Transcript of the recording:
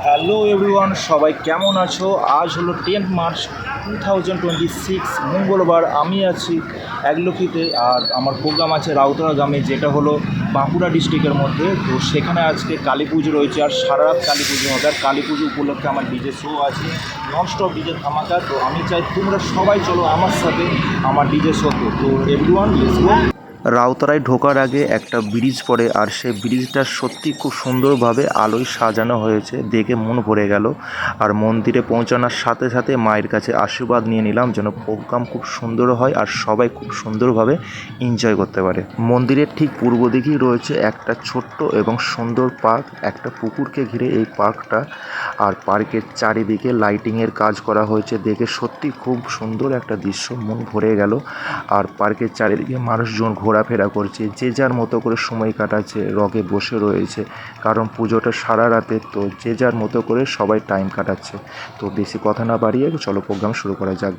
Hello everyone, সবাই কেমন আছো? আজ হলো 10 মার্চ 2026 মঙ্গলবার। আমি আছি একলক্ষিতে, আর আমার প্রোগ্রাম আছে রাউতরা গ্রামে, যেটা হলো বাঁকুড়া ডিস্ট্রিক্টের মধ্যে। তো সেখানে আজকে কালী পুজো রয়েছে, আর সারা রাত কালী পুজো হবে। আর কালী পুজো উপলক্ষে আমার ডিজে শো আছে, ননস্টপ ডিজে ধামাকা। তো আমি চাই তোমরা সবাই চলো আমার সাথে আমার ডিজে শোতে। তো এভরিওয়ান, লেটস গো। রাউতারায় ঢোকার আগে একটা ব্রিজ পড়ে, আর সেই ব্রিজটা সত্যি খুব সুন্দরভাবে আলোয় সাজানো হয়েছে, দেখে মন ভরে গেল। আর মন্দিরে পৌঁছানোর সাথে সাথে মায়ের কাছে আশীর্বাদ নিয়ে নিলাম যেন প্রোগ্রাম খুব সুন্দর হয় আর সবাই খুব সুন্দরভাবে এনজয় করতে পারে। মন্দিরের ঠিক পূর্ব দিকেই রয়েছে একটা ছোট্ট এবং সুন্দর পার্ক, একটা পুকুরকে ঘিরে এই পার্কটা। আর পার্কের চারিদিকে লাইটিংয়ের কাজ করা হয়েছে, দেখে সত্যি খুব সুন্দর একটা দৃশ্য, মন ভরে গেল। আর পার্কের চারিদিকে মানুষজন ঘোরাফেরা করছে, যে যার মতো করে সময় কাটাচ্ছে, রগে বসে রয়েছে, কারণ পুজোটা সারা রাতে, তো যে যার মতো করে সবাই টাইম কাটাচ্ছে। তো বেশি কথা না বাড়িয়ে চলো প্রোগ্রাম শুরু করা যাক।